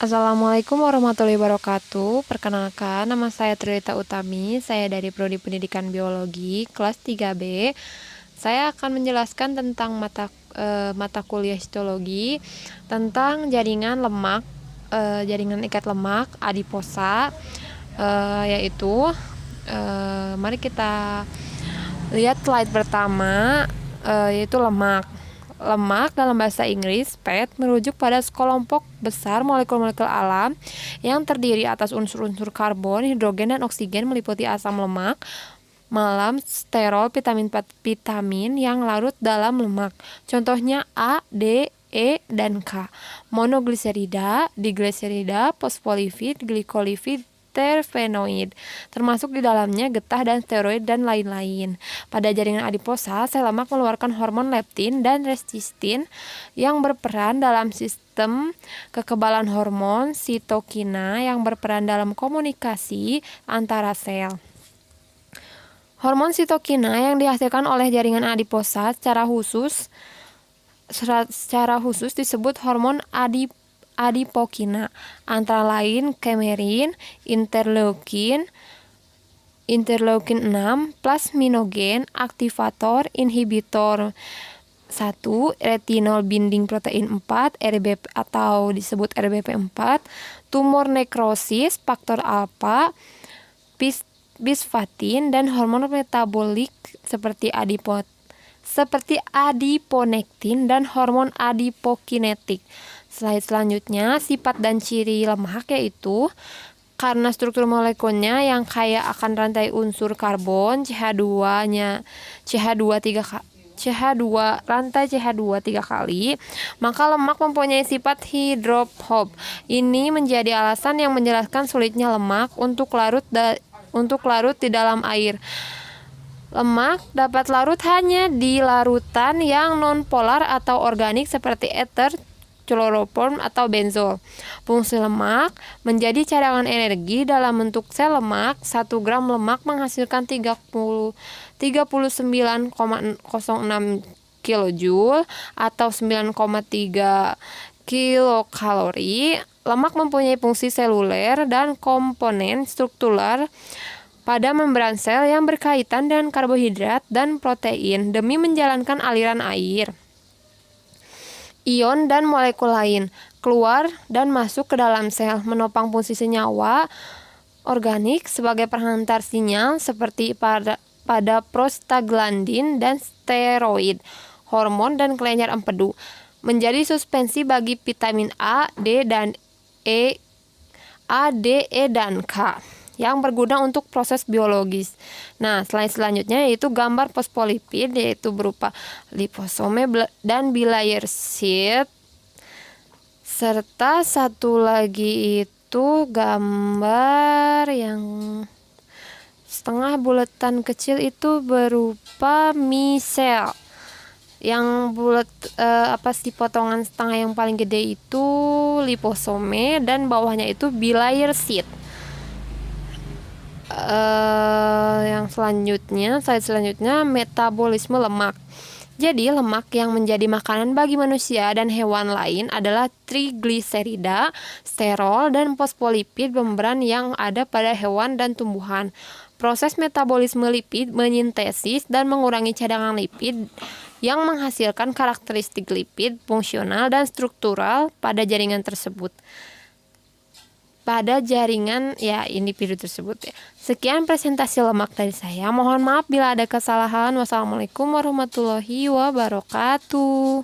Assalamualaikum warahmatullahi wabarakatuh. Perkenalkan, nama saya Trilita Utami. Saya dari Prodi Pendidikan Biologi kelas 3B. Saya akan menjelaskan tentang mata kuliah histologi tentang jaringan lemak, jaringan ikat lemak adiposa, yaitu mari kita lihat slide pertama, yaitu lemak. Lemak dalam bahasa Inggris, fat, merujuk pada sekelompok besar molekul-molekul alam yang terdiri atas unsur-unsur karbon, hidrogen, dan oksigen meliputi asam lemak, malam, sterol, vitamin yang larut dalam lemak. Contohnya A, D, E, dan K. Monogliserida, digliserida, fosfolipid, glikolipid, terpenoid, termasuk di dalamnya getah dan steroid dan lain-lain. Pada jaringan adiposa, sel lemak mengeluarkan hormon leptin dan resistin yang berperan dalam sistem kekebalan hormon, sitokina yang berperan dalam komunikasi antara sel. Hormon sitokina yang dihasilkan oleh jaringan adiposa secara khusus disebut hormon adipokina, antara lain kemerin, interleukin 6, plasminogen, aktivator, inhibitor 1, retinol binding protein 4, RBP atau disebut RBP4, tumor nekrosis, faktor alfa, bisfatin, dan hormon metabolik seperti adiponektin dan hormon adipokinetik. Slide selanjutnya, sifat dan ciri lemak yaitu karena struktur molekulnya yang kaya akan rantai unsur karbon rantai CH2 3 kali, maka lemak mempunyai sifat hidrophob. Ini menjadi alasan yang menjelaskan sulitnya lemak untuk larut di dalam air. Lemak dapat larut hanya di larutan yang nonpolar atau organik seperti ether, kloroform, atau benzol. Fungsi lemak menjadi cadangan energi dalam bentuk sel lemak. 1 gram lemak menghasilkan 39,06 kilojoule atau 9,3 kilokalori. Lemak mempunyai fungsi seluler dan komponen struktural pada membran sel yang berkaitan dengan karbohidrat dan protein demi menjalankan aliran air, ion, dan molekul lain keluar dan masuk ke dalam sel, menopang fungsi senyawa organik sebagai penghantar sinyal seperti pada prostaglandin dan steroid, hormon, dan kelenjar empedu, menjadi suspensi bagi vitamin A, D, E, dan K yang berguna untuk proses biologis. Nah, selanjutnya yaitu gambar fosfolipid, yaitu berupa liposome dan bilayer sheet. Serta satu lagi itu gambar yang setengah bulatan kecil itu berupa misel. Yang bulat potongan setengah yang paling gede itu liposome dan bawahnya itu bilayer sheet. Yang selanjutnya metabolisme lemak. Jadi lemak yang menjadi makanan bagi manusia dan hewan lain adalah trigliserida, sterol, dan fosfolipid membran yang ada pada hewan dan tumbuhan. Proses metabolisme lipid menyintesis dan mengurangi cadangan lipid yang menghasilkan karakteristik lipid fungsional dan struktural pada jaringan tersebut. Individu tersebut ya. Sekian presentasi lemak dari saya. Mohon maaf bila ada kesalahan. Wassalamualaikum warahmatullahi wabarakatuh.